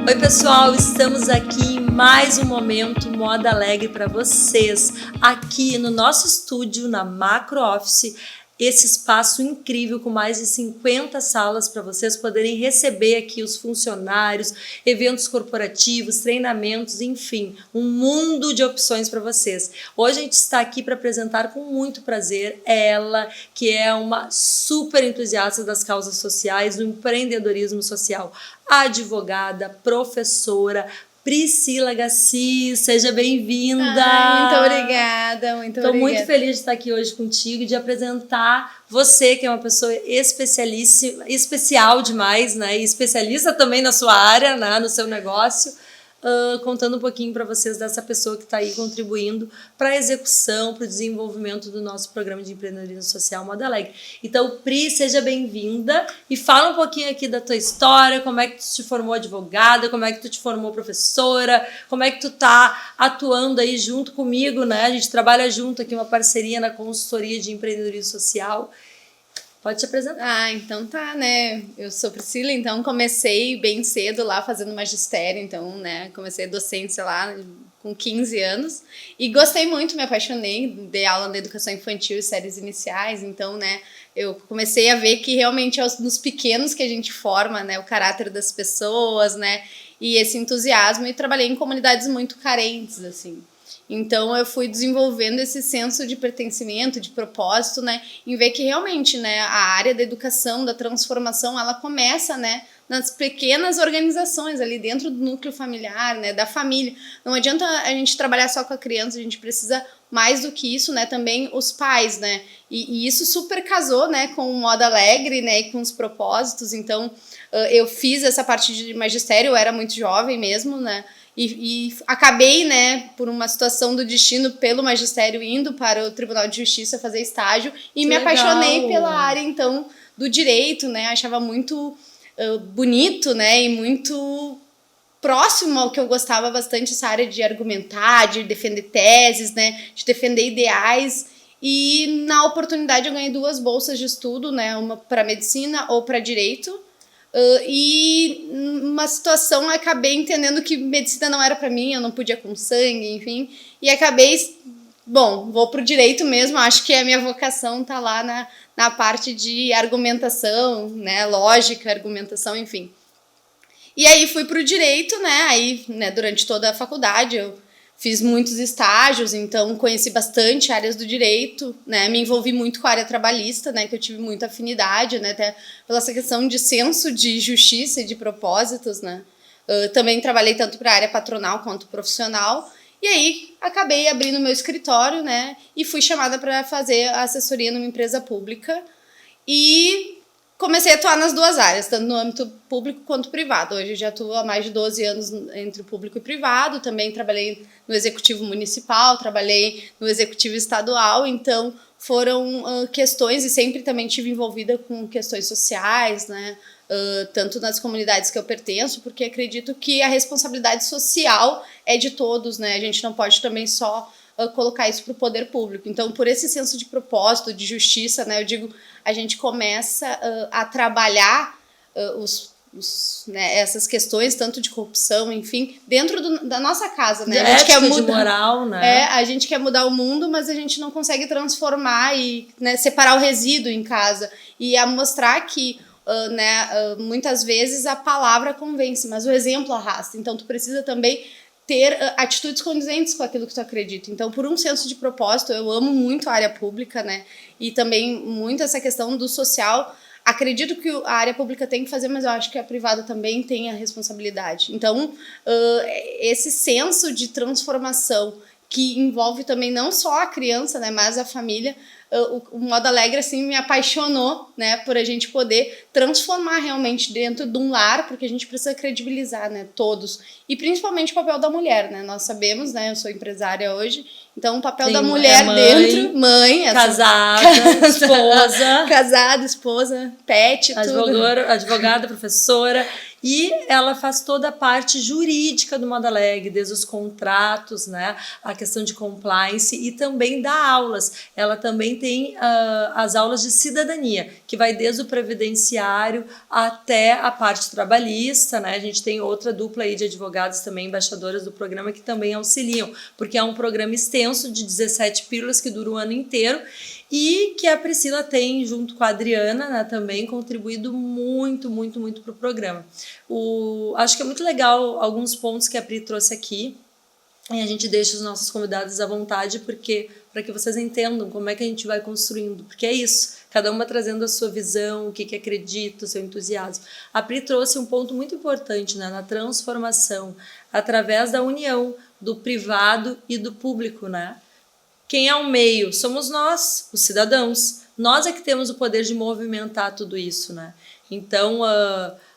Oi pessoal, estamos aqui em mais um momento Moda Alegre para vocês, aqui no nosso estúdio, na Macro Office, esse espaço incrível com mais de 50 salas para vocês poderem receber aqui os funcionários, eventos corporativos, treinamentos, enfim, um mundo de opções para vocês. Hoje a gente está aqui para apresentar com muito prazer ela, que é uma super entusiasta das causas sociais, do empreendedorismo social, advogada, professora, Priscila Gassis, seja bem-vinda! Muito obrigada, muito obrigada. Estou muito feliz de estar aqui hoje contigo e de apresentar você, que é uma pessoa especialíssima, especial demais, né? E especialista também na sua área, né? No seu negócio. Contando um pouquinho para vocês dessa pessoa que está aí contribuindo para a execução, para o desenvolvimento do nosso programa de empreendedorismo social Moda Alegre. Então, Pri, seja bem-vinda e fala um pouquinho aqui da tua história, como é que tu te formou advogada, como é que tu te formou professora, como é que tu tá atuando aí junto comigo, né? A gente trabalha junto aqui, uma parceria na consultoria de empreendedorismo social. Pode te apresentar. Então tá, né? Eu sou Priscila, então comecei bem cedo lá fazendo magistério, então, né? Comecei docente, sei lá, com 15 anos. E gostei muito, me apaixonei, dei aula na educação infantil e séries iniciais, então, né? Eu comecei a ver que realmente é nos pequenos que a gente forma, né? O caráter das pessoas, né? E esse entusiasmo, e trabalhei em comunidades muito carentes, assim. Então, eu fui desenvolvendo esse senso de pertencimento, de propósito, né? Em ver que realmente, né, a área da educação, da transformação, ela começa, né, nas pequenas organizações ali dentro do núcleo familiar, né, da família. Não adianta a gente trabalhar só com a criança, a gente precisa mais do que isso, né, também os pais, né? E isso super casou, né, com o Moda Alegre, né, e com os propósitos. Então, eu fiz essa parte de magistério, eu era muito jovem mesmo, né? E acabei, né, por uma situação do destino, pelo magistério, indo para o Tribunal de Justiça fazer estágio e me apaixonei pela área, então, do direito, né, achava muito bonito, né, e muito próximo ao que eu gostava bastante, essa área de argumentar, de defender teses, né, de defender ideais. E na oportunidade eu ganhei 2 bolsas de estudo, né, uma para medicina ou para direito. E numa situação eu acabei entendendo que medicina não era para mim, eu não podia com sangue, enfim, e acabei, vou pro direito mesmo, acho que a minha vocação tá lá na parte de argumentação, né, lógica, argumentação, enfim. E aí fui pro direito, né, aí, né, durante toda a faculdade eu fiz muitos estágios, então conheci bastante áreas do direito, né? Me envolvi muito com a área trabalhista, né? Que eu tive muita afinidade, né? Até pela essa questão de senso de justiça e de propósitos, né? Também trabalhei tanto para a área patronal quanto profissional. E aí acabei abrindo meu escritório, né? E fui chamada para fazer assessoria numa empresa pública. E comecei a atuar nas 2 áreas, tanto no âmbito público quanto privado. Hoje eu já atuo há mais de 12 anos entre o público e privado, também trabalhei no executivo municipal, trabalhei no executivo estadual, então foram questões, e sempre também estive envolvida com questões sociais, né? Tanto nas comunidades que eu pertenço, porque acredito que a responsabilidade social é de todos, né? A gente não pode também só colocar isso para o poder público. Então, por esse senso de propósito, de justiça, né, eu digo, a gente começa a trabalhar né, essas questões, tanto de corrupção, enfim, dentro da nossa casa, né? A gente quer mudar, de moral, né? A gente quer mudar o mundo, mas a gente não consegue transformar e, né, separar o resíduo em casa. E a mostrar que muitas vezes a palavra convence, mas o exemplo arrasta. Então, tu precisa também ter atitudes condizentes com aquilo que tu acredita. Então, por um senso de propósito, eu amo muito a área pública, né? E também muito essa questão do social. Acredito que a área pública tem que fazer, mas eu acho que a privada também tem a responsabilidade. Então, esse senso de transformação que envolve também não só a criança, né, mas a família, o Moda Alegre, assim, me apaixonou, né, por a gente poder transformar realmente dentro de um lar, porque a gente precisa credibilizar, né, todos, e principalmente o papel da mulher, né, nós sabemos, né, eu sou empresária hoje, então o papel da mulher mãe, casada, esposa, casada, esposa, pet, tudo. Advogada, professora. E ela faz toda a parte jurídica do Moda Alegre, desde os contratos, né, a questão de compliance, e também dá aulas. Ela também tem as aulas de cidadania, que vai desde o previdenciário até a parte trabalhista, né? A gente tem outra dupla aí de advogados também, embaixadoras do programa, que também auxiliam, porque é um programa extenso de 17 pílulas que dura o ano inteiro e que a Priscila tem, junto com a Adriana, né, também contribuído muito para o programa. Acho que é muito legal alguns pontos que a Pri trouxe aqui, e a gente deixa os nossos convidados à vontade, porque para que vocês entendam como é que a gente vai construindo, porque é isso, cada uma trazendo a sua visão, o que acredita, o seu entusiasmo. A Pri trouxe um ponto muito importante, né, na transformação, através da união do privado e do público, né? Quem é o meio? Somos nós, os cidadãos. Nós é que temos o poder de movimentar tudo isso, né? Então,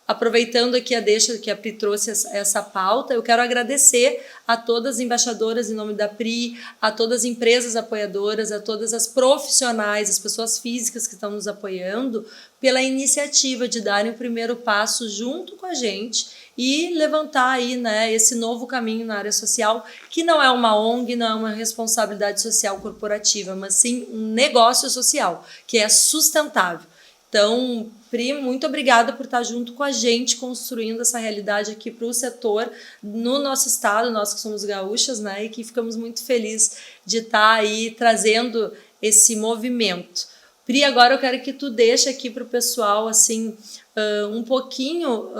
aproveitando aqui a deixa que a Pri trouxe essa pauta, eu quero agradecer a todas as embaixadoras em nome da Pri, a todas as empresas apoiadoras, a todas as profissionais, as pessoas físicas que estão nos apoiando, pela iniciativa de darem o primeiro passo junto com a gente e levantar aí, né, esse novo caminho na área social, que não é uma ONG, não é uma responsabilidade social corporativa, mas sim um negócio social, que é sustentável. Então, Pri, muito obrigada por estar junto com a gente construindo essa realidade aqui para o setor no nosso estado, nós que somos gaúchas, né, e que ficamos muito felizes de estar aí trazendo esse movimento. Pri, agora eu quero que tu deixe aqui para o pessoal assim, um pouquinho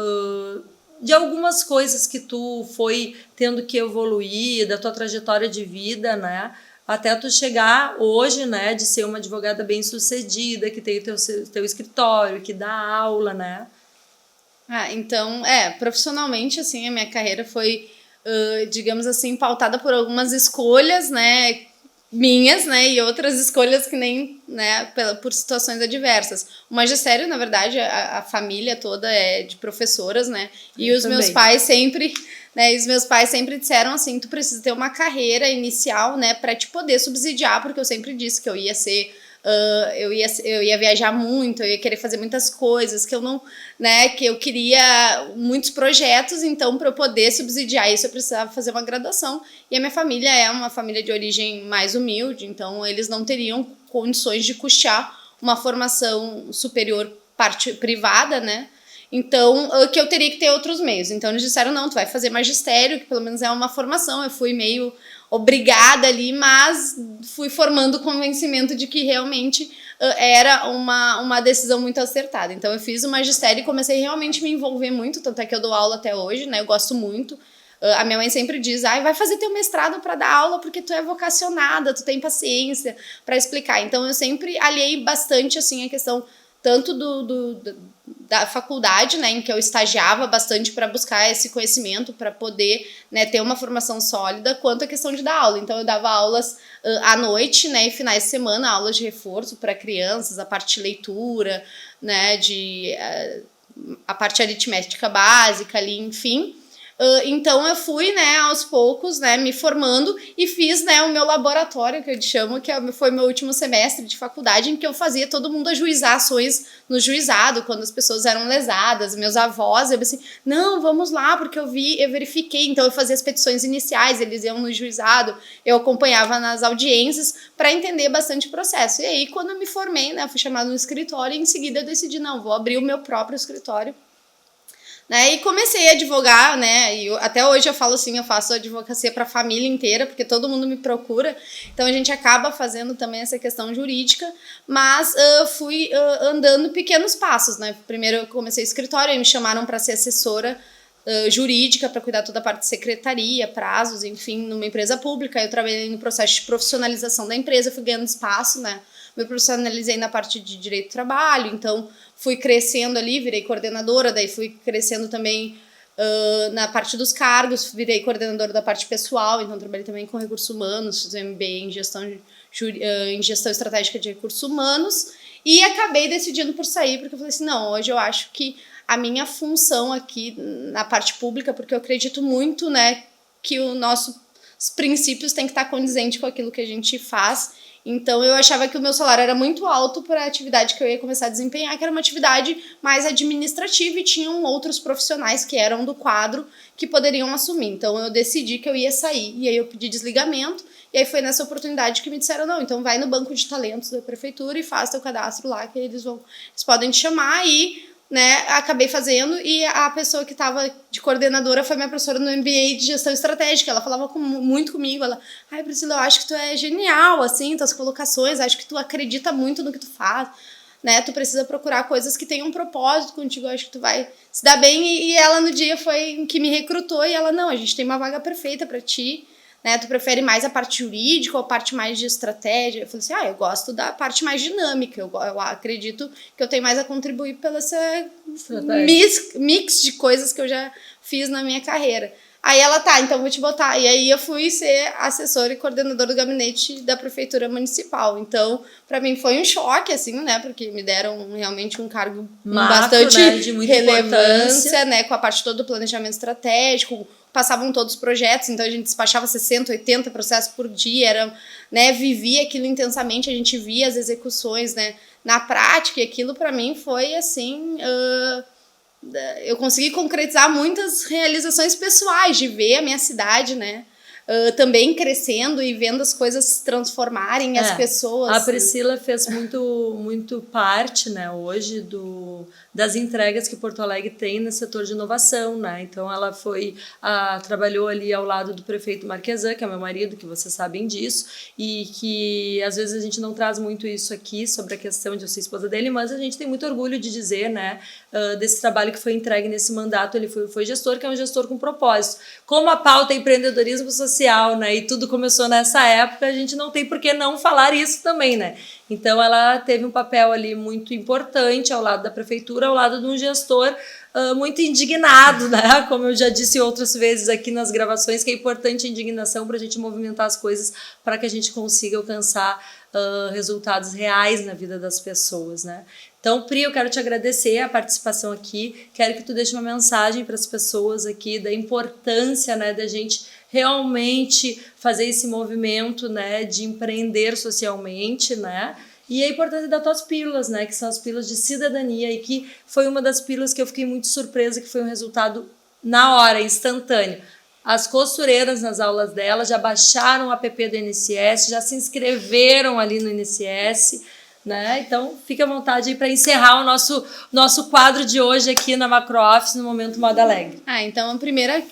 de algumas coisas que tu foi tendo que evoluir, da tua trajetória de vida, né? Até tu chegar hoje, né, de ser uma advogada bem-sucedida, que tem o teu escritório, que dá aula, né? Então, profissionalmente, assim, a minha carreira foi, digamos assim, pautada por algumas escolhas, né, minhas, né, e outras escolhas que nem, né, por situações adversas. O magistério, na verdade, a família toda é de professoras, né, e os meus pais sempre, né, disseram assim, tu precisa ter uma carreira inicial, né, para te poder subsidiar, porque eu sempre disse que eu ia ser eu ia viajar muito, eu ia querer fazer muitas coisas, que eu não, né, que eu queria muitos projetos, então para eu poder subsidiar isso eu precisava fazer uma graduação, e a minha família é uma família de origem mais humilde, então eles não teriam condições de custear uma formação superior privada, né, então que eu teria que ter outros meios, então eles disseram, não, tu vai fazer magistério, que pelo menos é uma formação, eu fui meio obrigada ali, mas fui formando o convencimento de que realmente era uma decisão muito acertada. Então eu fiz o magistério e comecei realmente a me envolver muito, tanto é que eu dou aula até hoje, né? Eu gosto muito. A minha mãe sempre diz, vai fazer teu mestrado para dar aula porque tu é vocacionada, tu tem paciência para explicar. Então eu sempre aliei bastante assim a questão tanto da faculdade, né, em que eu estagiava bastante para buscar esse conhecimento, para poder, né, ter uma formação sólida, quanto a questão de dar aula. Então, eu dava aulas à noite, né, e finais de semana, aulas de reforço para crianças, a parte de leitura, né, a parte aritmética básica ali, enfim. Então eu fui, né, aos poucos, né, me formando e fiz, né, o meu laboratório, que eu chamo, que foi meu último semestre de faculdade, em que eu fazia todo mundo ajuizar ações no juizado, quando as pessoas eram lesadas, meus avós, eu assim, não, vamos lá, porque eu verifiquei, então eu fazia as petições iniciais, eles iam no juizado, eu acompanhava nas audiências para entender bastante o processo. E aí, quando eu me formei, né, eu fui chamada no escritório e em seguida eu decidi, não, vou abrir o meu próprio escritório. Né, e comecei a advogar, né, e até hoje eu falo assim, eu faço advocacia para a família inteira, porque todo mundo me procura, então a gente acaba fazendo também essa questão jurídica, mas fui andando pequenos passos, né, primeiro eu comecei o escritório, aí me chamaram para ser assessora jurídica, para cuidar toda a parte de secretaria, prazos, enfim, numa empresa pública, eu trabalhei no processo de profissionalização da empresa, fui ganhando espaço, né, me profissionalizei na parte de direito do trabalho, então fui crescendo ali, virei coordenadora, daí fui crescendo também na parte dos cargos, virei coordenadora da parte pessoal, então trabalhei também com recursos humanos, fiz MBA em gestão estratégica de recursos humanos, e acabei decidindo por sair, porque eu falei assim, não, hoje eu acho que a minha função aqui na parte pública, porque eu acredito muito, né, que os nossos princípios têm que estar condizentes com aquilo que a gente faz. Então eu achava que o meu salário era muito alto para a atividade que eu ia começar a desempenhar, que era uma atividade mais administrativa, e tinham outros profissionais que eram do quadro que poderiam assumir. Então eu decidi que eu ia sair, e aí eu pedi desligamento, E aí foi nessa oportunidade que me disseram, não, então vai no banco de talentos da prefeitura e faz teu cadastro lá, que eles podem te chamar. E, né, acabei fazendo, e a pessoa que estava de coordenadora foi minha professora no MBA de gestão estratégica. Ela falava muito comigo, ela, ai, Priscila, eu acho que tu é genial, assim, tuas colocações, acho que tu acredita muito no que tu faz, né, tu precisa procurar coisas que tenham um propósito contigo, acho que tu vai se dar bem. E ela no dia foi que me recrutou, e ela, não, a gente tem uma vaga perfeita para ti, né, tu prefere mais a parte jurídica ou a parte mais de estratégia? Eu falei assim, eu gosto da parte mais dinâmica, eu acredito que eu tenho mais a contribuir pela essa mix de coisas que eu já fiz na minha carreira. Aí ela, tá, então vou te botar. E aí eu fui ser assessora e coordenadora do gabinete da prefeitura municipal. Então, para mim foi um choque, assim, né, porque me deram realmente um cargo bastante, né, de muita relevância, né, com a parte toda do planejamento estratégico. Passavam todos os projetos, então a gente despachava 60, 80 processos por dia, era, né, vivia aquilo intensamente, a gente via as execuções, né, na prática, e aquilo para mim foi assim, eu consegui concretizar muitas realizações pessoais, de ver a minha cidade, né, também crescendo e vendo as coisas se transformarem, as pessoas. A Priscila fez muito parte, né, hoje das entregas que Porto Alegre tem no setor de inovação, né? Então ela trabalhou ali ao lado do prefeito Marquesan, que é meu marido, que vocês sabem disso, e que às vezes a gente não traz muito isso aqui sobre a questão de eu ser esposa dele, mas a gente tem muito orgulho de dizer, né, desse trabalho que foi entregue nesse mandato. Ele foi gestor, que é um gestor com propósito. Como a pauta é empreendedorismo social, né, e tudo começou nessa época, a gente não tem por que não falar isso também, né? Então ela teve um papel ali muito importante ao lado da prefeitura, ao lado de um gestor muito indignado, né? Como eu já disse outras vezes aqui nas gravações, que é importante a indignação para a gente movimentar as coisas, para que a gente consiga alcançar resultados reais na vida das pessoas, né? Então, Pri, eu quero te agradecer a participação aqui, quero que tu deixe uma mensagem para as pessoas aqui da importância, né, da gente realmente fazer esse movimento, né, de empreender socialmente, né, e a importância das tuas pílulas, né, que são as pílulas de cidadania, e que foi uma das pílulas que eu fiquei muito surpresa, que foi um resultado na hora, instantâneo. As costureiras nas aulas delas já baixaram o app do INSS, já se inscreveram ali no INSS, né? Então, fique à vontade aí para encerrar o nosso quadro de hoje aqui na Macrooffice, no Momento Moda Alegre. Então, a primeira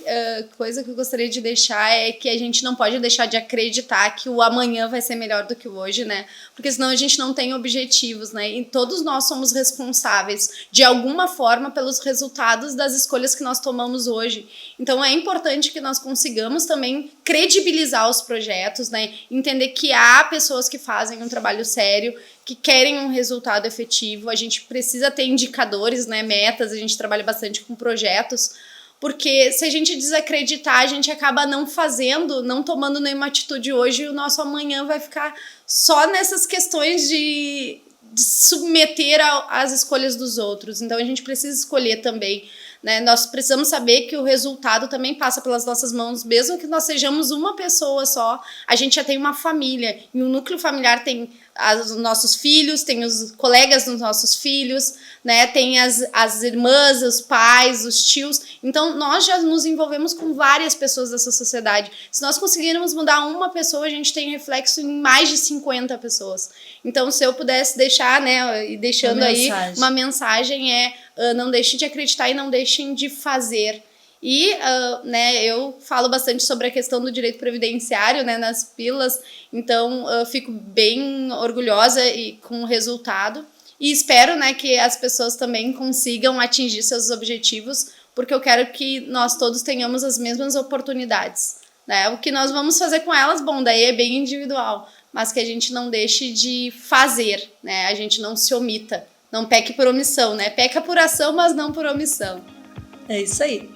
coisa que eu gostaria de deixar é que a gente não pode deixar de acreditar que o amanhã vai ser melhor do que o hoje, né? Porque senão a gente não tem objetivos, né? E todos nós somos responsáveis, de alguma forma, pelos resultados das escolhas que nós tomamos hoje. Então, é importante que nós consigamos também credibilizar os projetos, né? Entender que há pessoas que fazem um trabalho sério, que querem um resultado efetivo. A gente precisa ter indicadores, né, metas, a gente trabalha bastante com projetos, porque se a gente desacreditar, a gente acaba não fazendo, não tomando nenhuma atitude hoje, e o nosso amanhã vai ficar só nessas questões de submeter às escolhas dos outros. Então a gente precisa escolher também, né? Nós precisamos saber que o resultado também passa pelas nossas mãos, mesmo que nós sejamos uma pessoa só, a gente já tem uma família, e o núcleo familiar tem os nossos filhos, tem os colegas dos nossos filhos, né? Tem as irmãs, os pais, os tios. Então, nós já nos envolvemos com várias pessoas dessa sociedade. Se nós conseguirmos mudar uma pessoa, a gente tem reflexo em mais de 50 pessoas. Então, se eu pudesse deixar, né, e deixando aí uma mensagem, não deixem de acreditar e não deixem de fazer. E né, eu falo bastante sobre a questão do direito previdenciário, né, nas pílulas, então fico bem orgulhosa com o resultado, e espero, né, que as pessoas também consigam atingir seus objetivos, porque eu quero que nós todos tenhamos as mesmas oportunidades, né? O que nós vamos fazer com elas, bom, daí é bem individual, mas que a gente não deixe de fazer, né? A gente não se omita, não peque por omissão, né? Peca por ação, mas não por omissão. É isso aí.